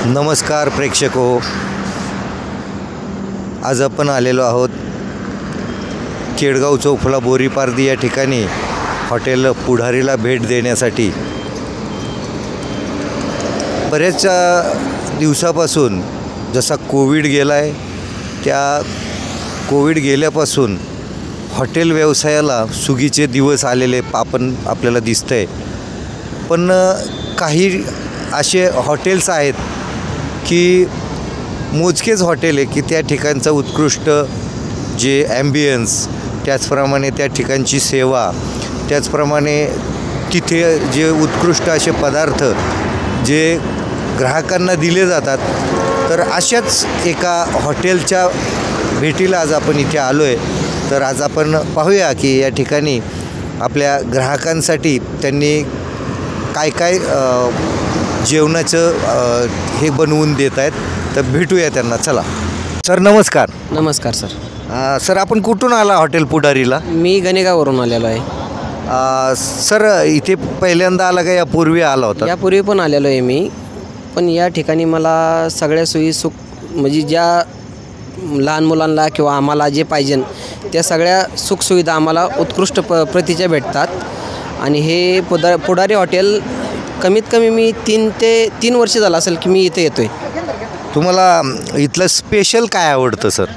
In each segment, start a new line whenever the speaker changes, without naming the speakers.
नमस्कार प्रेक्षको, आज आपण आलेलो आहोत केडगाव चौफुला बोरीपारदी या ठिकाणी हॉटेल पुढारीला भेट देण्यासाठी। बऱ्याच दिवसापासून जसा कोविड गेला आहे, त्या कोविड गेल्यापासून हॉटेल व्यवसायाला सुगीचे दिवस आलेले आपल्याला दिसतंय। पण काही असे हॉटेल्स आहेत की मोजकेच हॉटेल आहे की त्या ठिकाणचा उत्कृष्ट जे ॲम्बियन्स, त्याचप्रमाणे त्या ठिकाणची सेवा, त्याचप्रमाणे तिथे जे उत्कृष्ट असे पदार्थ जे ग्राहकांना दिले जातात। तर अशाच एका हॉटेलच्या भेटीला आज आपण इथे आलो आहे। तर आज आपण पाहूया की या ठिकाणी आपल्या ग्राहकांसाठी त्यांनी काय काय जेवणाचं हे बनवून देत आहेत। तर भेटूया त्यांना, चला। सर नमस्कार।
नमस्कार सर।
सर आपण कुठून आला हॉटेल पुढारीला?
मी गणेगाववरून आलेलो आहे।
सर इथे पहिल्यांदा आला का यापूर्वी आला होता?
यापूर्वी पण आलेलो आहे मी, पण या ठिकाणी मला सगळ्या सोयी म्हणजे ज्या लहान मुलांना किंवा आम्हाला जे पाहिजे त्या सगळ्या सुखसुविधा आम्हाला उत्कृष्ट प्रतीच्या भेटतात। आणि हे पुढारी हॉटेल कमीत कमी मी 3 वर्ष झालं असेल की मी इथे येतो आहे।
तुम्हाला इथलं स्पेशल काय आवडतं सर?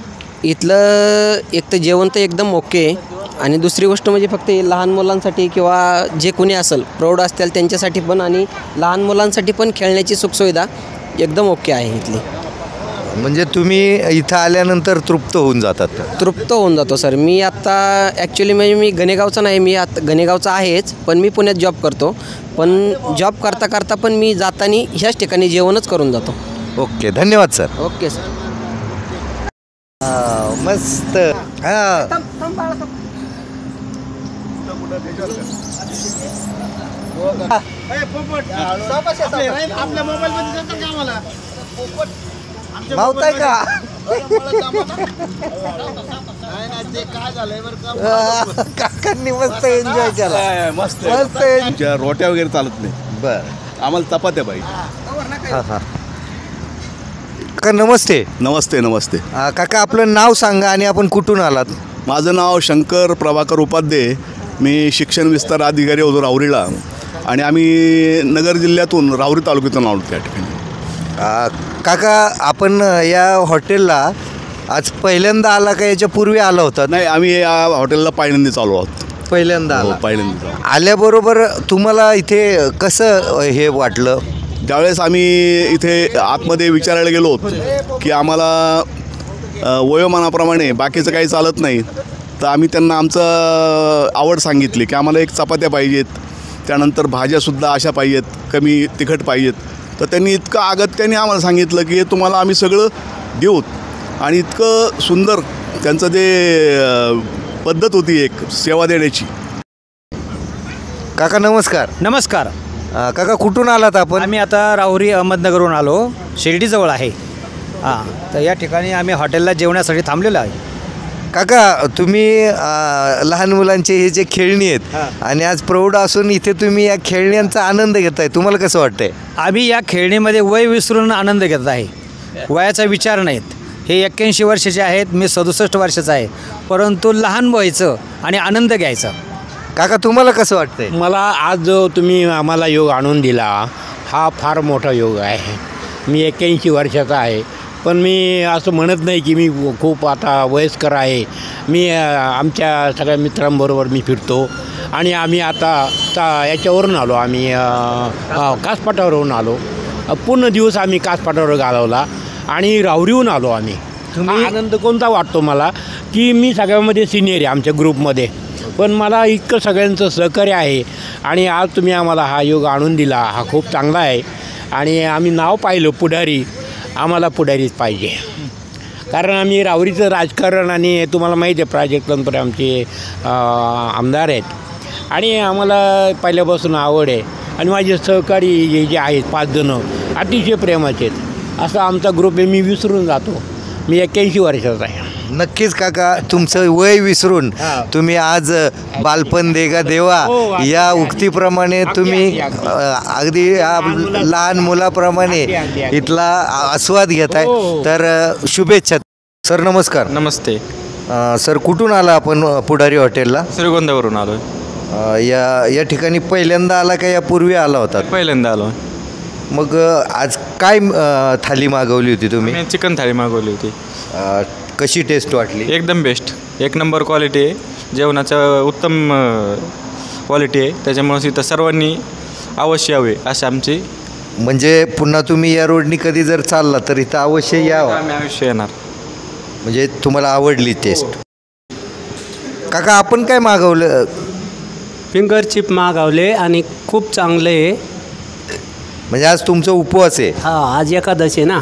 इथलं एक तर जेवण तर एकदम ओके आहे, आणि दुसरी गोष्ट म्हणजे फक्त लहान मुलांसाठी किंवा जे कोणी असेल प्रौढ असतील त्यांच्यासाठी पण, आणि लहान मुलांसाठी पण खेळण्याची सुखसुविधा एकदम ओके आहे इथली।
म्हणजे तुम्ही इथं आल्यानंतर तृप्त होऊन जातात?
तृप्त होऊन जातो सर। मी आत्ता ॲक्च्युली म्हणजे मी गणेगावचा नाही, मी आता गणेगावचा आहेच, पण मी पुण्यात जॉब करतो। पण जॉब करता करता पण मी जाताना ह्याच ठिकाणी जेवणच करून जातो।
ओके, धन्यवाद सर।
Okay sir.
मस्त। मावताय का? काकांनी मस्त एन्जॉय केला।
मस्त
मस्त।
रोट्या वगैरे चालत नाही,
बरं,
आम्हाला चपात्या पाहिजे।
हां हां। काका नमस्ते।
नमस्ते नमस्ते।
काका आपलं नाव सांगा आणि आपण कुठून आलात?
माझं नाव शंकर प्रभाकर उपाध्ये, मी शिक्षण विस्तार अधिकारी होतो राहुरीला, आणि आम्ही नगर जिल्ह्यातून राहुरी तालुक्यातून आलो त्या ठिकाणी।
काका आपण या हॉटेलला आज पहिल्यांदा आला का याच्या पूर्वी आला होता?
नाही, आम्ही या हॉटेलला पहिल्यांदाच आलो आहोत।
पहिल्यांदा आला?
पहिल्यांदा।
आल्याबरोबर तुम्हाला इथे कसं हे वाटलं?
ज्यावेळेस आम्ही इथे आतमध्ये विचारायला गेलो की आम्हाला वयोमानाप्रमाणे बाकीचं काही चालत नाही, तर आम्ही त्यांना आमचं आवड सांगितली की आम्हाला एक चपात्या पाहिजेत, त्यानंतर भाज्यासुद्धा अशा पाहिजेत, कमी तिखट पाहिजेत। तर त्यांनी इतकं अगत्याने आम्हाला सांगितलं की हे तुम्हाला आम्ही सगळं देऊ, आणि इतकं सुंदर त्यांचं जे पद्धत होती एक सेवा देण्याची।
काका नमस्कार।
नमस्कार।
काका कुठून आलात आपण?
आम्ही आता राहुरी अहमदनगरवरून आलो, शिर्डीजवळ आहे। हां, तर या ठिकाणी आम्ही हॉटेलला जेवण्यासाठी थांबलेलो आहे।
काका तुम्ही लहान मुलांचे हे जे खेळणी आहेत आणि आज प्रौढ असून इथे तुम्ही या खेळण्यांचा आनंद घेताय, तुम्हाला कसं वाटतंय?
आम्ही या खेळणीमध्ये वय विसरून आनंद घेत आहे, वयाचा विचार नाहीत। हे 81 वर्षाचे आहेत, मी 67 वर्षाचा आहे, परंतु लहान व्हायचं आणि आनंद घ्यायचा।
काका तुम्हाला कसं वाटतंय?
मला आज जो तुम्ही आम्हाला योग आणून दिला हा फार मोठा योग आहे। मी 81 वर्षाचा आहे, पण मी असं म्हणत नाही की मी खूप आता वयस्कर आहे। मी आमच्या सगळ्या मित्रांबरोबर मी फिरतो, आणि आम्ही आता याच्यावरून आलो, आम्ही कासपाटावरून आलो। पूर्ण दिवस आम्ही कासपाटावर घालवला आणि राहुरीहून आलो आम्ही। तुम्ही आनंद कोणता वाटतो मला की मी सगळ्यामध्ये सिनियर आहे आमच्या ग्रुपमध्ये, पण मला इतकं सगळ्यांचं सहकार्य आहे, आणि आज तुम्ही आम्हाला हा योग आणून दिला हा खूप चांगला आहे। आणि आम्ही नाव पाहिलं पुढारी, आम्हाला पुढारीच पाहिजे, कारण आम्ही राहुरीचं राजकारण, आणि तुम्हाला माहिती आहे प्राजक्त तनपुरे आमचे आमदार आहेत, आणि आम्हाला पहिल्यापासून आवड आहे। आणि माझे सहकारी जे आहेत 5 जणं अतिशय प्रेमाचे आहेत। असा आमचा ग्रुप आहे, मी विसरून जातो। मी 81 वर्षाचा आहे।
नक्कीच काका, तुमचं वय विसरून तुम्ही आज बालपण देगा देवा या उक्तीप्रमाणे तुम्ही अगदी या लहान मुलाप्रमाणे इथला आस्वाद घेताय. तर शुभेच्छा. सर नमस्कार.
नमस्ते.
सर कुठून आला आपण पुढारी हॉटेलला?
श्रीगोंद्यावरून आलो.
या ठिकाणी पहिल्यांदा आला का यापूर्वी आला होता?
पहिल्यांदा आलो.
मग आज काय थाली मागवली होती तुम्ही?
मी चिकन थाळी मागवली होती.
कशी टेस्ट वाटली?
एकदम बेस्ट, एक नंबर क्वालिटी आहे. जेवणाचं उत्तम क्वालिटी आहे. त्याच्यामुळे इथं सर्वांनी अवश्य यावे अशी आमची.
म्हणजे पुन्हा तुम्ही या रोडनी कधी जर चालला तर इथं अवश्य यावं.
आम्ही अवश्य येणार.
म्हणजे तुम्हाला आवडली टेस्ट. काका आपण काय मागवलं?
फिंगर चिप मागवले आणि खूप चांगले आहे.
म्हणजे आज तुमचा उपवास आहे?
आज एकादशी ना.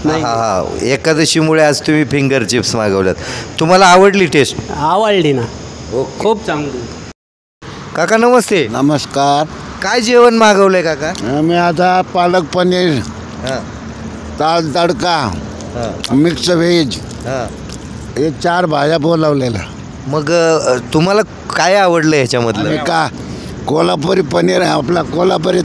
हा, एकादशीमुळे आज तुम्ही फिंगर चिप्स मागवल्यात. तुम्हाला आवडली टेस्ट?
आवडली ना. खूप चांगली.
काका नमस्ते.
नमस्कार.
काय जेवण मागवलंय काका?
मी आता पालक पनीर,
हां
दाल तडका, मिक्स व्हेज
हां.
हे 4 भाज्या बोलावलेल्या.
मग तुम्हाला काय आवडलं ह्याच्यामधलं?
का कोल्हापुरी पनीर आहे आपला कोल्हापुरी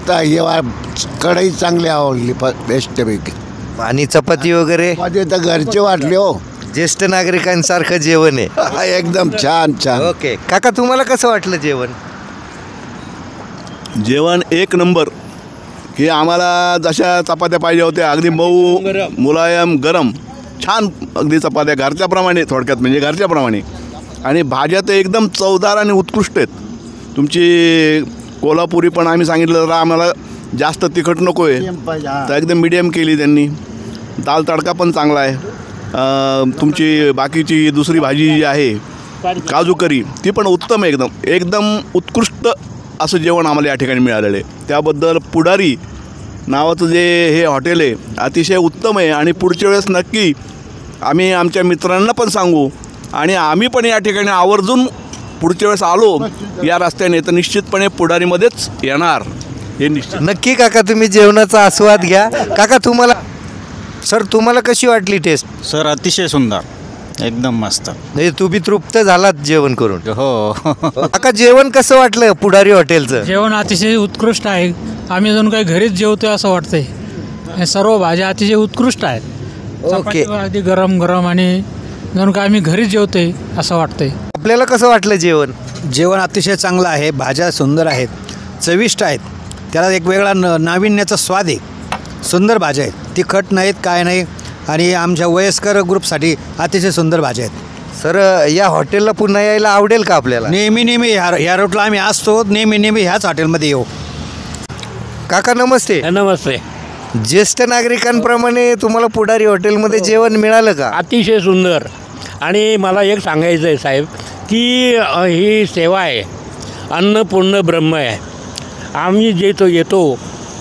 कढई चांगली आवडली बेस्टपैकी.
आणि चपाती वगैरे?
माझे तर घरचे वाटले हो.
ज्येष्ठ नागरिकांसारखं जेवण आहे.
एकदम छान छान.
ओके काका, तुम्हाला कसं वाटलं जेवण?
जेवण एक नंबर. की आम्हाला जशा चपात्या पाहिजे होत्या, अगदी मऊ मुलायम गरम छान अगदी चपात्या घरच्याप्रमाणे, थोडक्यात म्हणजे घरच्याप्रमाणे. आणि भाज्या तर एकदम चवदार आणि उत्कृष्ट आहेत. तुमची कोल्हापुरी पण आम्ही सांगितलं तर आम्हाला जास्त तिखट नको आहे, तर एकदम मीडियम केली त्यांनी. दाल तडका पण चांगला आहे. तुमची बाकीची दुसरी भाजी जी आहे काजू करी ती पण उत्तम आहे. एकदम उत्कृष्ट असं जेवण आम्हाला या ठिकाणी मिळालेलं आहे. त्याबद्दल पुढारी नावाचं जे हे हॉटेल आहे अतिशय उत्तम आहे. आणि पुढच्या वेळेस नक्की आम्ही आमच्या मित्रांना पण सांगू आणि आम्ही पण या ठिकाणी आवर्जून पुढच्या वेळेस आलो या रस्त्याने तर निश्चितपणे पुढारीमध्येच येणार हे निश्चित.
नक्की काका, तुम्ही जेवणाचा आस्वाद घ्या. काका तुम्हाला, सर तुम्हाला कशी वाटली टेस्ट?
सर अतिशय सुंदर, एकदम मस्त.
म्हणजे तुम्ही तृप्त झालात जेवण करून?
हो.
काका जेवण कसं वाटलं पुढारी हॉटेलचं?
जेवण अतिशय उत्कृष्ट आहे. आम्ही जणू काही घरीच जेवतोय असं वाटतंय. हे सर्व भाज्या अतिशय उत्कृष्ट आहेत.
ओके.
अगदी गरम गरम आणि जणू काय आम्ही घरीच जेवतोय असं वाटतंय.
आपल्याला कसं वाटलं जेवण?
जेवण अतिशय चांगलं आहे. भाज्या सुंदर आहेत, चविष्ट आहेत. त्याला एक वेगळा नाविन्याचा स्वाद आहे. सुंदर भाज्या आहेत, तिखट नाहीत, काय नाही. आणि आमच्या वयस्कर ग्रुपसाठी अतिशय सुंदर भाज्या आहेत.
सर या हॉटेलला पुन्हा यायला आवडेल का आपल्याला?
नेहमी ह्या रोडला आम्ही असतो. नेहमी ह्याच हॉटेलमध्ये येऊ.
काका नमस्ते.
नमस्ते.
ज्येष्ठ नागरिकांप्रमाणे तुम्हाला पुढारी हॉटेलमध्ये जेवण मिळालं का?
अतिशय सुंदर. आणि मला एक सांगायचं आहे साहेब की ही सेवा आहे, अन्न पूर्ण ब्रह्म आहे. आम्ही जे तो येतो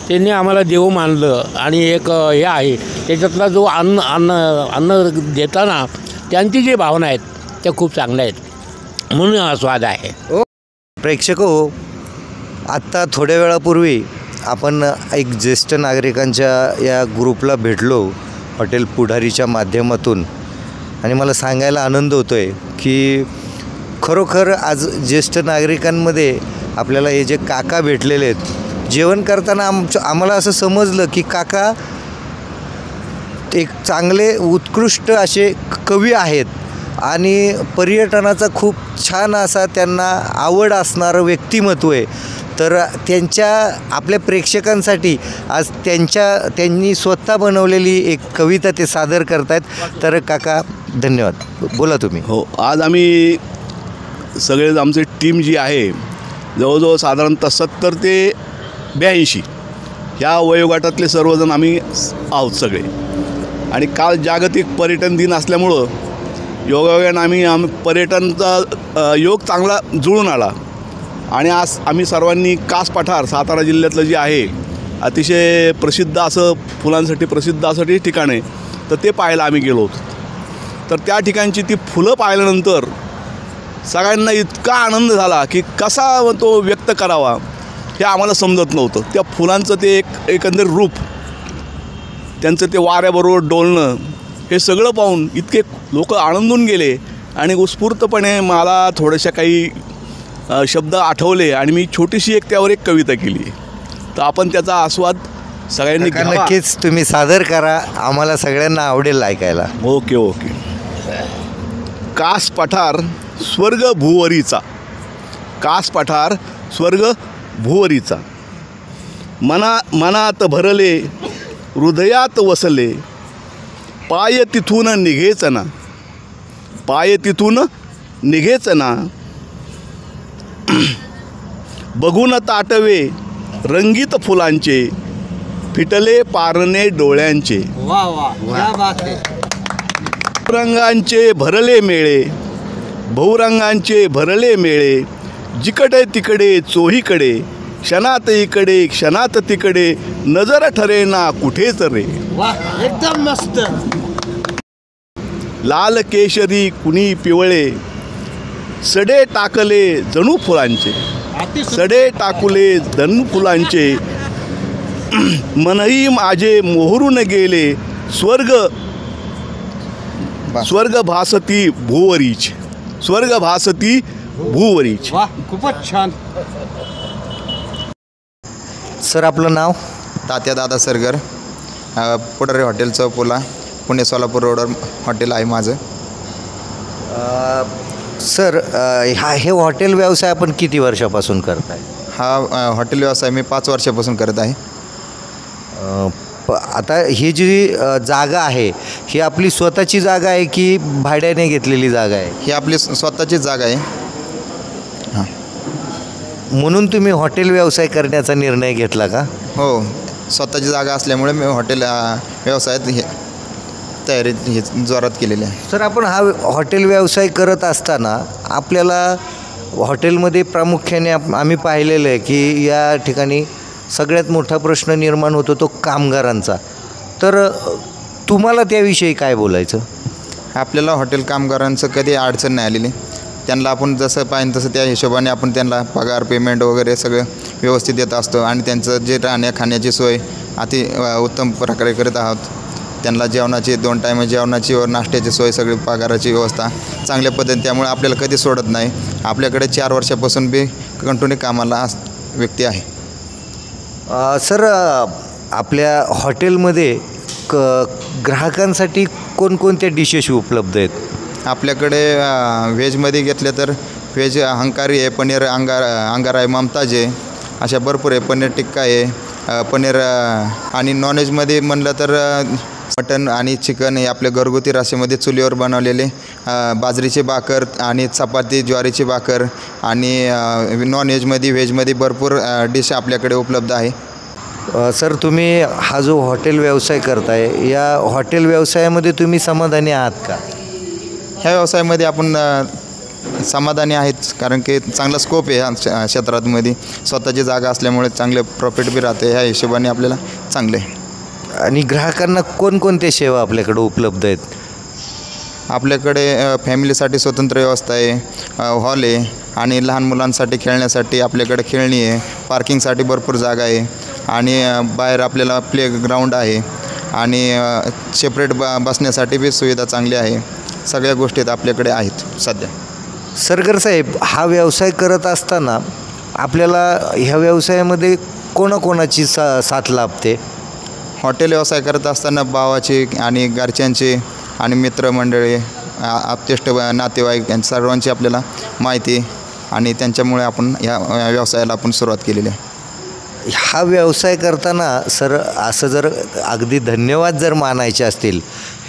त्यांनी आम्हाला देव मानलं आणि एक हे आहे त्याच्यातला जो अन्न देताना त्यांची जी भावना आहेत त्या खूप चांगल्या आहेत, म्हणून हा स्वाद आहे.
प्रेक्षक हो, आत्ता थोड्या वेळापूर्वी आपण एक ज्येष्ठ नागरिकांच्या या ग्रुपला भेटलो हॉटेल पुढारीच्या माध्यमातून. आणि मला सांगायला आनंद होतो आहे की खरोखर आज ज्येष्ठ नागरिकांमध्ये आपल्याला हे जे काका भेटलेले आहेत, जेवण करताना आम्हाला असं समजलं की काका एक चांगले उत्कृष्ट असे कवी आहेत आणि पर्यटनाचा खूप छान असा त्यांना आवड असणारं व्यक्तिमत्व आहे. तर आपल्या प्रेक्षकांसाठी आज त्यांनी स्वतः बनवलेली एक कविता ते सादर करतायत. तर काका धन्यवाद, बोला तुम्ही.
हो, आज आम्ही सगळे आमची टीम जी आहे जवळजवळ साधारणतः 70 ते 82 ह्या वयोगटातले सर्वजण आम्ही आहोत सगळे. आणि काल जागतिक पर्यटन दिन असल्यामुळं योगायोगाने आम्ही पर्यटनचा योग चांगला जुळून आला. आणि आज आम्ही सर्वांनी कास पठार सातारा जिल्ह्यातलं जे आहे अतिशय प्रसिद्ध असं फुलांसाठी प्रसिद्ध असं ते ठिकाण आहे, तर ते पाहायला आम्ही गेलो होतो. तर त्या ठिकाणची ती फुलं पाहिल्यानंतर सगळ्यांना इतका आनंद झाला की कसा तो व्यक्त करावा हे आम्हाला समजत नव्हतं. त्या फुलांचं ते एकंदर रूप, त्यांचं ते वाऱ्याबरोबर डोलणं हे सगळं पाहून इतके लोक आनंदून गेले आणि उत्स्फूर्तपणे मला थोड्याशा काही शब्द आठवले आणि मी छोटीशी एक त्यावर एक कविता केली. तर आपण त्याचा आस्वाद सगळ्यांनी घ्यावा.
नक्कीच तुम्ही सादर करा, आम्हाला सगळ्यांना आवडेल ऐकायला.
Okay okay. कास पठार स्वर्ग भुवरीचा, कास पठार स्वर्ग भुवरीचा, मनात भरले हृदयात वसले, पाय तिथून निघेच ना, पाय तिथून निघेच ना, बघून ताटवे रंगीत फुलांचे, फिटले पारणे डोळ्यांचे, रंगांचे भरले मेळे, बहुरंगांचे भरले मेळे, जिकडे तिकडे चोहीकडे, क्षणात इकडे क्षणात तिकडे, नजर ठरेना कुठेच रे.
एकदम मस्त.
लाल केशरी कुणी पिवळे, सडे टाकले जणू फुलांचे, सडे टाकुले जणू फुलांचे, मनही माझे मोहरून गेले, स्वर्ग भासती भुवरीच, स्वर्ग भासती भुवरीच.
खूपच छान.
सर आपलं नाव?
तात्या दादा सरगर, पुढारी हॉटेल चौपुला, पुणे सोलापूर रोडवर हॉटेल आहे माझं.
सर हे हॉटेल व्यवसाय आपण किती वर्षापासून करताय?
हा हॉटेल व्यवसाय मी 5 वर्षापासून करत आहे.
आता ही जी जागा आहे ही आपली स्वतःची जागा आहे की भाड्याने घेतलेली जागा आहे?
ही आपली स्वतःचीच जागा आहे. हां.
म्हणून तुम्ही हॉटेल व्यवसाय करण्याचा निर्णय घेतला का?
हो, स्वतःची जागा असल्यामुळे मी हॉटेल व्यवसायात हे तयारी हे जोरात केलेली आहे.
सर आपण हा हॉटेल व्यवसाय करत असताना आपल्याला हॉटेलमध्ये प्रामुख्याने आम्ही पाहिलेलं आहे की या ठिकाणी सगळ्यात मोठा प्रश्न निर्माण होतो तो कामगारांचा. तर तुम्हाला त्याविषयी काय बोलायचं?
आपल्याला हॉटेल कामगारांचं कधी अडचण नाही आलेली. त्यांना आपण जसं पाहिजे तसं त्या हिशोबाने आपण त्यांना पगार पेमेंट वगैरे सगळं व्यवस्थित देत असतो आणि त्यांचं जे राहण्या खाण्याची सोय अति उत्तम प्रकारे करत आहोत. त्यांना जेवणाची 2 टाईम जेवणाची व नाश्त्याची सोय सगळी पगाराची व्यवस्था चांगल्या पद्धतीने, त्यामुळे आपल्याला कधी सोडत नाही. आपल्याकडे 4 वर्षापासून बी कंटिन्यू कामाला व्यक्ती आहे.
सर आपल्या हॉटेलमध्ये ग्राहकांसाठी कोणकोणत्या डिशेस उपलब्ध आहेत?
आपल्याकडे व्हेजमध्ये घेतलं तर व्हेज हंकारी आहे, पनीर अंगार आहे, ममताज आहे, अशा भरपूर आहे. पनीर टिक्का आहे, पनीर. आणि नॉनव्हेजमध्ये म्हणलं तर मटन आणि चिकन हे आपल्या घरगुती राशीमध्ये चुलीवर बनवलेले, बाजरीची भाकर आणि चपाती ज्वारीची भाकर. आणि नॉनव्हेजमध्ये व्हेजमध्ये भरपूर डिश आपल्याकडे उपलब्ध आहे.
सर तुम्ही हा जो हॉटेल व्यवसाय करताय या हॉटेल व्यवसायामध्ये तुम्ही समाधानी आहात का?
ह्या व्यवसायामध्ये आपण समाधानी आहेत, कारण की चांगला स्कोप आहे ह्या क्षेत्रामध्ये. स्वतःची जागा असल्यामुळे चांगले प्रॉफिट बी राहते. ह्या हिशोबाने आपल्याला चांगले.
आणि ग्राहकांना कोणकोणत्या सेवा आपल्याकडे उपलब्ध आहेत?
आपल्याकडे फॅमिलीसाठी स्वतंत्र व्यवस्था आहे, हॉल आहे, आणि लहान मुलांसाठी खेळण्यासाठी आपल्याकडे खेळणी आहे, पार्किंगसाठी भरपूर जागा आहे, आणि बाहेर आपल्याला प्ले ग्राउंड आहे, आणि सेपरेट बसण्यासाठी बी सुविधा चांगली आहे. सगळ्या गोष्टी आपल्याकडे आहेत सध्या.
सरगर साहेब, हा व्यवसाय करत असताना आपल्याला ह्या व्यवसायामध्ये कोणाकोणाची साथ लाभते?
हॉटेल व्यवसाय करत असताना भावाची आणि घरच्यांची आणि मित्रमंडळी, आप्तेष्ट नातेवाईक यांच्या सर्वांची आपल्याला माहिती, आणि त्यांच्यामुळे आपण ह्या व्यवसायाला आपण सुरुवात केलेली आहे.
हा व्यवसाय करताना सर असं जर अगदी धन्यवाद जर मानायचे असतील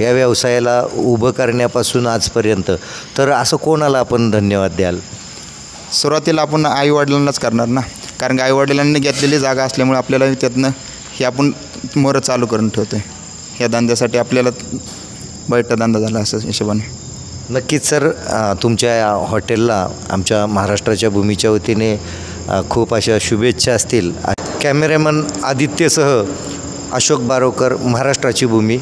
या व्यवसायाला उभं करण्यापासून आजपर्यंत, तर असं कोणाला आपण धन्यवाद द्याल?
सुरुवातीला आपण आईवडिलांनाच करणार ना, कारण की आईवडिलांनी घेतलेली जागा असल्यामुळे आपल्याला त्यातनं हे आपण मोरं चालू करून ठेवतो आहे. ह्या धंद्यासाठी आपल्याला बैठा धंदा झाला असं हिशोबाने.
नक्कीच सर, तुमच्या या हॉटेलला आमच्या महाराष्ट्राच्या भूमीच्या वतीने खूप अशा शुभेच्छा असतील. कॅमेरामन आदित्यसह अशोक बारोकर, महाराष्ट्राची भूमी.